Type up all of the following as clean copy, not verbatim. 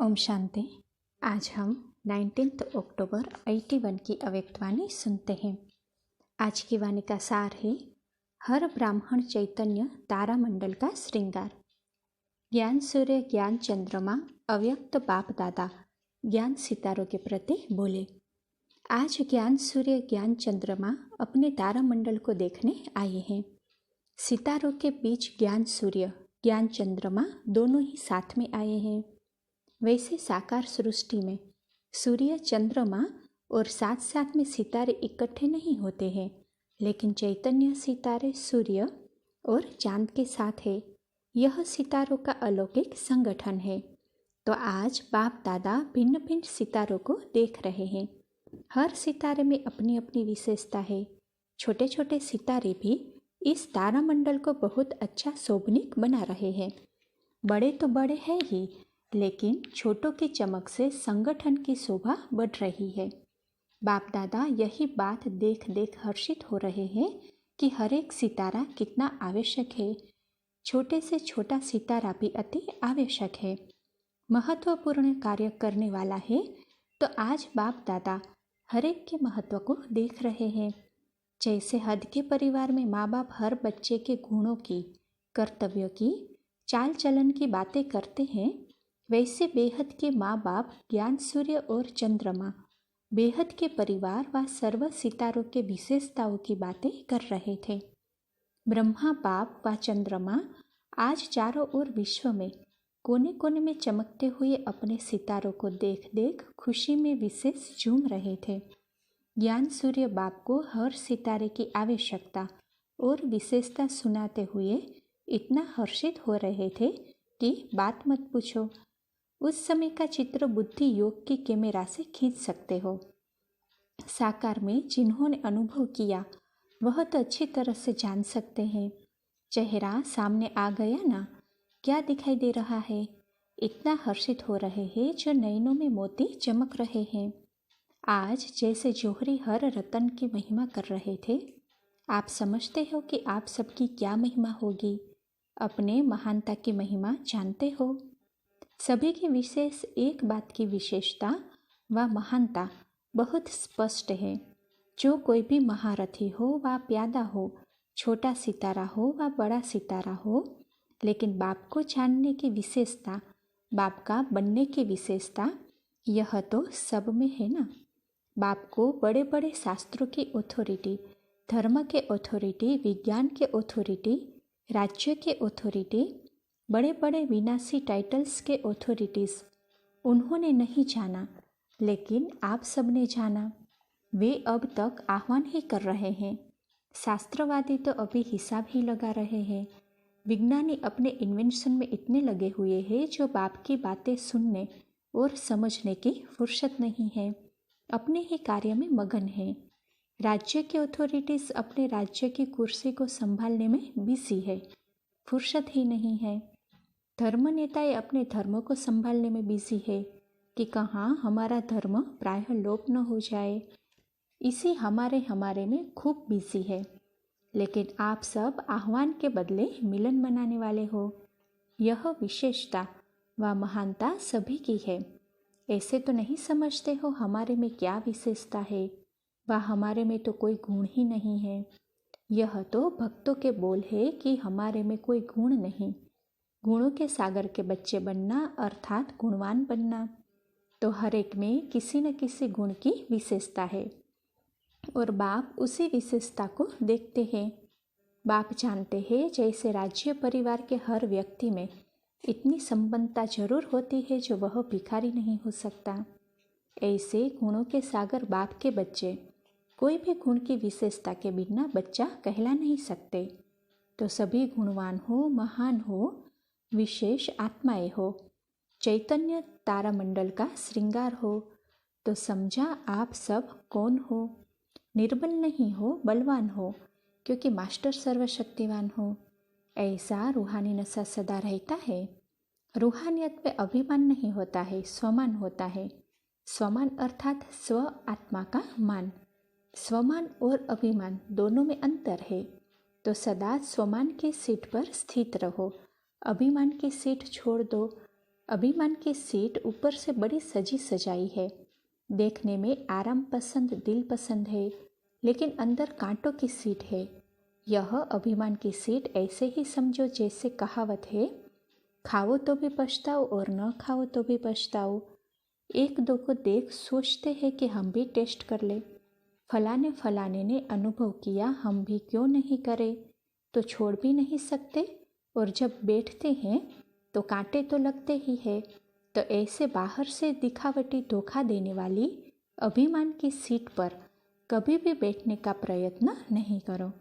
ओम शांति। आज हम 19 अक्टूबर 81 की अव्यक्तवाणी सुनते हैं। आज की वाणी का सार है हर ब्राह्मण चैतन्य तारामंडल का श्रृंगार। ज्ञान सूर्य, ज्ञान चंद्रमा, अव्यक्त बाप दादा ज्ञान सितारों के प्रति बोले। आज ज्ञान सूर्य, ज्ञान चंद्रमा अपने तारामंडल को देखने आए हैं। सितारों के बीच ज्ञान सूर्य, ज्ञान चंद्रमा दोनों ही साथ में आए हैं। वैसे साकार सृष्टि में सूर्य, चंद्रमा और साथ साथ में सितारे इकट्ठे नहीं होते हैं, लेकिन चैतन्य सितारे सूर्य और चांद के साथ है। यह सितारों का अलौकिक संगठन है। तो आज बाप दादा भिन्न भिन्न सितारों को देख रहे हैं। हर सितारे में अपनी अपनी विशेषता है। छोटे छोटे सितारे भी इस तारामंडल को बहुत अच्छा शोभनीक बना रहे हैं। बड़े तो बड़े हैं ही, लेकिन छोटों की चमक से संगठन की शोभा बढ़ रही है। बाप दादा यही बात देख देख हर्षित हो रहे हैं कि हर एक सितारा कितना आवश्यक है। छोटे से छोटा सितारा भी अति आवश्यक है, महत्वपूर्ण कार्य करने वाला है। तो आज बाप दादा हर एक के महत्व को देख रहे हैं। जैसे हद के परिवार में माँ बाप हर बच्चे के गुणों की, कर्तव्यों की, चाल चलन की बातें करते हैं, वैसे बेहद के माँ बाप ज्ञान सूर्य और चंद्रमा, बेहद के परिवार व सर्व सितारों के विशेषताओं की बातें कर रहे थे। ब्रह्मा बाप व चंद्रमा आज चारों ओर विश्व में कोने कोने में चमकते हुए अपने सितारों को देख देख खुशी में विशेष झूम रहे थे। ज्ञान सूर्य बाप को हर सितारे की आवश्यकता और विशेषता सुनाते हुए इतना हर्षित हो रहे थे कि बात मत पूछो। उस समय का चित्र बुद्धि योग की कैमरा से खींच सकते हो। साकार में जिन्होंने अनुभव किया वह तो अच्छी तरह से जान सकते हैं। चेहरा सामने आ गया ना, क्या दिखाई दे रहा है। इतना हर्षित हो रहे हैं जो नैनों में मोती चमक रहे हैं। आज जैसे जोहरी हर रतन की महिमा कर रहे थे, आप समझते हो कि आप सबकी क्या महिमा होगी। अपने महानता की महिमा जानते हो। सभी की विशेष एक बात की विशेषता व महानता बहुत स्पष्ट है। जो कोई भी महारथी हो व प्यादा हो, छोटा सितारा हो व बड़ा सितारा हो, लेकिन बाप को जानने की विशेषता, बाप का बनने की विशेषता, यह तो सब में है ना। बाप को बड़े बड़े शास्त्रों की अथॉरिटी, धर्म के अथॉरिटी, विज्ञान के अथॉरिटी, राज्य के अथॉरिटी, बड़े बड़े विनाशी टाइटल्स के अथॉरिटीज़ उन्होंने नहीं जाना, लेकिन आप सबने जाना। वे अब तक आह्वान ही कर रहे हैं। शास्त्रवादी तो अभी हिसाब ही लगा रहे हैं। विज्ञानी अपने इन्वेंशन में इतने लगे हुए हैं जो बाप की बातें सुनने और समझने की फुर्सत नहीं है, अपने ही कार्य में मगन है। राज्य के अथॉरिटीज़ अपने राज्य की कुर्सी को संभालने में बिजी है, फुर्सत ही नहीं है। धर्म नेताएं अपने धर्म को संभालने में बिजी है कि कहाँ हमारा धर्म प्रायः लोप न हो जाए। इसी हमारे में खूब बिजी है। लेकिन आप सब आह्वान के बदले मिलन मनाने वाले हो। यह विशेषता व महानता सभी की है। ऐसे तो नहीं समझते हो हमारे में क्या विशेषता है व हमारे में तो कोई गुण ही नहीं है। यह तो भक्तों के बोल है कि हमारे में कोई गुण नहीं। गुणों के सागर के बच्चे बनना अर्थात गुणवान बनना। तो हर एक में किसी न किसी गुण की विशेषता है और बाप उसी विशेषता को देखते हैं। बाप जानते हैं जैसे राज्य परिवार के हर व्यक्ति में इतनी संपन्नता जरूर होती है जो वह भिखारी नहीं हो सकता, ऐसे गुणों के सागर बाप के बच्चे कोई भी गुण की विशेषता के बिना बच्चा कहला नहीं सकते। तो सभी गुणवान हो, महान हो, विशेष आत्माएं हो, चैतन्य तारामंडल का श्रृंगार हो। तो समझा आप सब कौन हो। निर्बल नहीं हो, बलवान हो, क्योंकि मास्टर सर्वशक्तिवान हो। ऐसा रूहानी नशा सदा रहता है। रूहानियत में अभिमान नहीं होता है, स्वमान होता है। स्वमान अर्थात स्व आत्मा का मान। स्वमान और अभिमान दोनों में अंतर है। तो सदा स्वमान की सीट पर स्थित रहो, अभिमान की सीट छोड़ दो। अभिमान की सीट ऊपर से बड़ी सजी सजाई है, देखने में आराम पसंद दिल पसंद है, लेकिन अंदर कांटों की सीट है। यह अभिमान की सीट ऐसे ही समझो जैसे कहावत है, खाओ तो भी पछताओ और न खाओ तो भी पछताओ। एक दो को देख सोचते हैं कि हम भी टेस्ट कर ले, फलाने फलाने ने अनुभव किया, हम भी क्यों नहीं करें, तो छोड़ भी नहीं सकते, और जब बैठते हैं तो कांटे तो लगते ही है। तो ऐसे बाहर से दिखावटी धोखा देने वाली अभिमान की सीट पर कभी भी बैठने का प्रयत्न नहीं करो।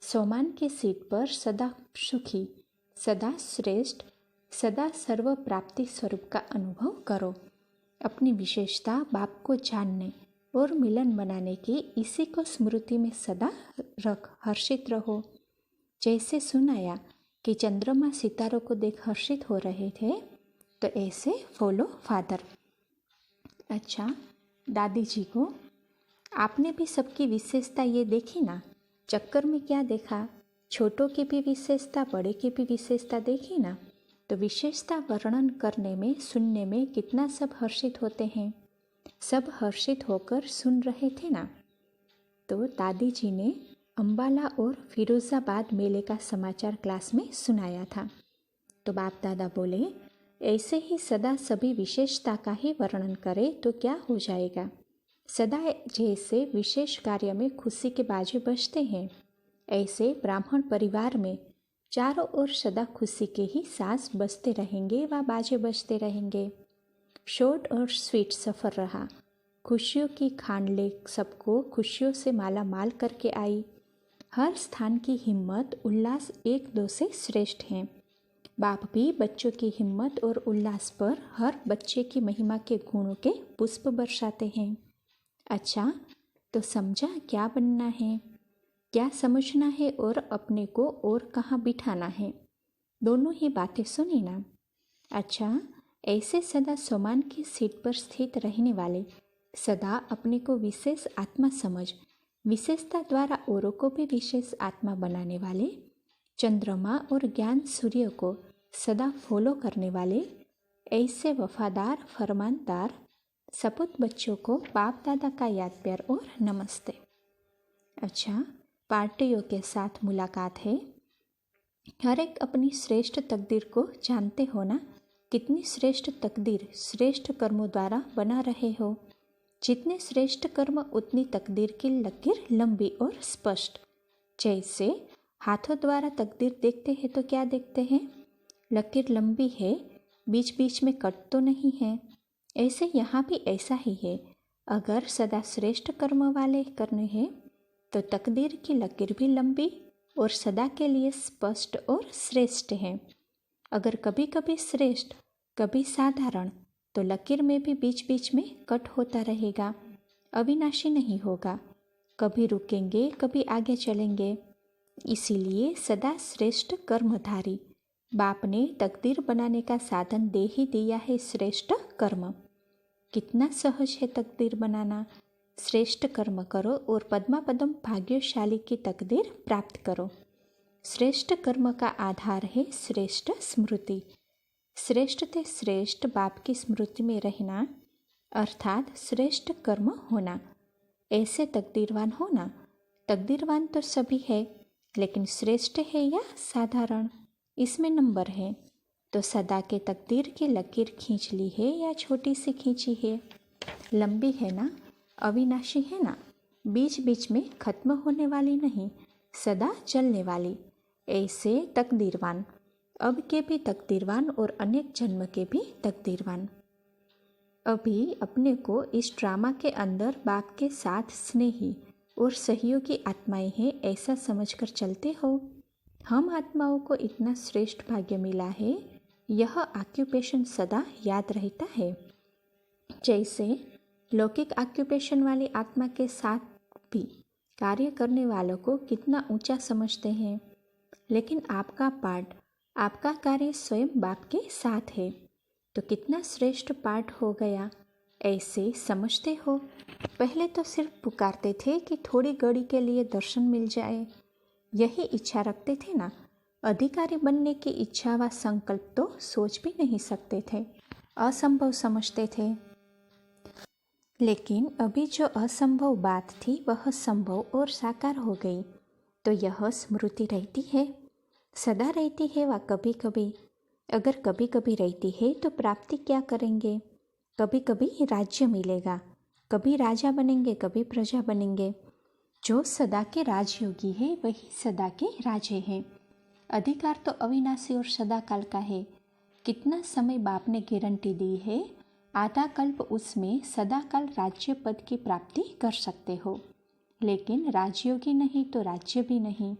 सोमान की सीट पर सदा सुखी, सदा श्रेष्ठ, सदा सर्व प्राप्ति स्वरूप का अनुभव करो। अपनी विशेषता बाप को जानने और मिलन बनाने की इसी को स्मृति में सदा रख हर्षित रहो। जैसे सुनाया कि चंद्रमा सितारों को देख हर्षित हो रहे थे, तो ऐसे फॉलो फादर। अच्छा दादी जी को, आपने भी सबकी विशेषता ये देखी ना, चक्कर में क्या देखा, छोटों की भी विशेषता बड़े की भी विशेषता देखी ना, तो विशेषता वर्णन करने में सुनने में कितना सब हर्षित होते हैं। सब हर्षित होकर सुन रहे थे ना। तो दादी जी ने अम्बाला और फिरोज़ाबाद मेले का समाचार क्लास में सुनाया था। तो बाप दादा बोले, ऐसे ही सदा सभी विशेषता का ही वर्णन करे तो क्या हो जाएगा। सदा जैसे विशेष कार्य में खुशी के बाजे बजते हैं, ऐसे ब्राह्मण परिवार में चारों ओर सदा खुशी के ही सांस बजते रहेंगे व बाजे बजते रहेंगे। शॉर्ट और स्वीट सफ़र रहा, खुशियों की खांडले सबको खुशियों से माला माल करके आई। हर स्थान की हिम्मत उल्लास एक दो से श्रेष्ठ हैं। बाप भी बच्चों की हिम्मत और उल्लास पर हर बच्चे की महिमा के गुणों के पुष्प बरसाते हैं। अच्छा, तो समझा क्या बनना है, क्या समझना है और अपने को और कहाँ बिठाना है, दोनों ही बातें सुनी ना। अच्छा, ऐसे सदा सोमान की सीट पर स्थित रहने वाले, सदा अपने को विशेष आत्मा समझ विशेषता द्वारा औरों को भी विशेष आत्मा बनाने वाले, चंद्रमा और ज्ञान सूर्य को सदा फॉलो करने वाले, ऐसे वफादार फरमानदार सपूत बच्चों को बाप दादा का याद प्यार और नमस्ते। अच्छा, पार्टियों के साथ मुलाकात है। हर एक अपनी श्रेष्ठ तकदीर को जानते हो ना। कितनी श्रेष्ठ तकदीर श्रेष्ठ कर्मों द्वारा बना रहे हो। जितने श्रेष्ठ कर्म उतनी तकदीर की लकीर लंबी और स्पष्ट। जैसे हाथों द्वारा तकदीर देखते हैं तो क्या देखते हैं, लकीर लंबी है, बीच बीच में कट तो नहीं है। ऐसे यहाँ भी ऐसा ही है। अगर सदा श्रेष्ठ कर्म वाले करने हैं तो तकदीर की लकीर भी लंबी और सदा के लिए स्पष्ट और श्रेष्ठ है। अगर कभी कभी श्रेष्ठ कभी साधारण, तो लकीर में भी बीच बीच में कट होता रहेगा, अविनाशी नहीं होगा। कभी रुकेंगे कभी आगे चलेंगे। इसीलिए सदा श्रेष्ठ कर्मधारी बाप ने तकदीर बनाने का साधन दे ही दिया है, श्रेष्ठ कर्म। कितना सहज है तकदीर बनाना। श्रेष्ठ कर्म करो और पद्मा पदम भाग्यशाली की तकदीर प्राप्त करो। श्रेष्ठ कर्म का आधार है श्रेष्ठ स्मृति। श्रेष्ठ ते श्रेष्ठ बाप की स्मृति में रहना, अर्थात श्रेष्ठ कर्म होना। ऐसे तकदीरवान होना। तकदीरवान तो सभी है, लेकिन श्रेष्ठ है या साधारण, इसमें नंबर है। तो सदा के तकदीर की लकीर खींच ली है या छोटी सी खींची है, लंबी है ना, अविनाशी है ना, बीच बीच में खत्म होने वाली नहीं, सदा चलने वाली। ऐसे तकदीरवान, अब के भी तकदीरवान और अनेक जन्म के भी तकदीरवान। अभी अपने को इस ड्रामा के अंदर बाप के साथ स्नेही और सहयोगी आत्माएं हैं ऐसा समझकर चलते हो। हम आत्माओं को इतना श्रेष्ठ भाग्य मिला है, यह ऑक्यूपेशन सदा याद रहता है। जैसे लौकिक ऑक्यूपेशन वाली आत्मा के साथ भी कार्य करने वालों को कितना ऊंचा समझते हैं, लेकिन आपका पाठ, आपका कार्य स्वयं बाप के साथ है, तो कितना श्रेष्ठ पाठ हो गया, ऐसे समझते हो। पहले तो सिर्फ पुकारते थे कि थोड़ी घड़ी के लिए दर्शन मिल जाए, यही इच्छा रखते थे ना। अधिकारी बनने की इच्छा व संकल्प तो सोच भी नहीं सकते थे, असंभव समझते थे। लेकिन अभी जो असंभव बात थी वह संभव और साकार हो गई। तो यह स्मृति रहती है, सदा रहती है व कभी कभी? अगर कभी कभी रहती है तो प्राप्ति क्या करेंगे? कभी कभी राज्य मिलेगा, कभी राजा बनेंगे, कभी प्रजा बनेंगे। जो सदा के राजयोगी है वही सदा के राजे हैं। अधिकार तो अविनाशी और सदा काल का है। कितना समय बाप ने गारंटी दी है, आधा कल्प उसमें सदा काल राज्य पद की प्राप्ति कर सकते हो। लेकिन राजयोगी नहीं तो राज्य भी नहीं।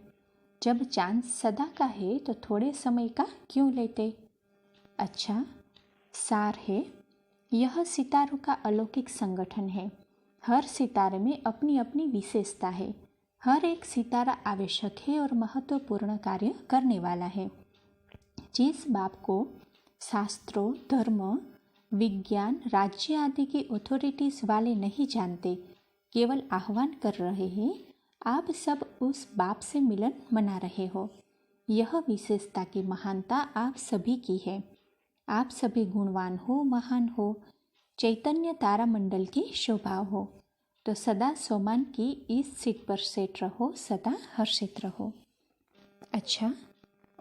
जब चांस सदा का है तो थोड़े समय का क्यों लेते? अच्छा, सार है, यह सितारों का अलौकिक संगठन है। हर सितारे में अपनी अपनी विशेषता है। हर एक सितारा आवश्यक है और महत्वपूर्ण कार्य करने वाला है। जिस बाप को शास्त्रों, धर्म, विज्ञान, राज्य आदि की अथॉरिटीज वाले नहीं जानते, केवल आह्वान कर रहे हैं, आप सब उस बाप से मिलन मना रहे हो। यह विशेषता की महानता आप सभी की है। आप सभी गुणवान हो, महान हो, चैतन्य तारामंडल की शोभा हो। तो सदा सोमान की इस सीट पर सेट रहो, सदा हर्षित रहो। अच्छा,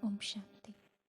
ओम शांति।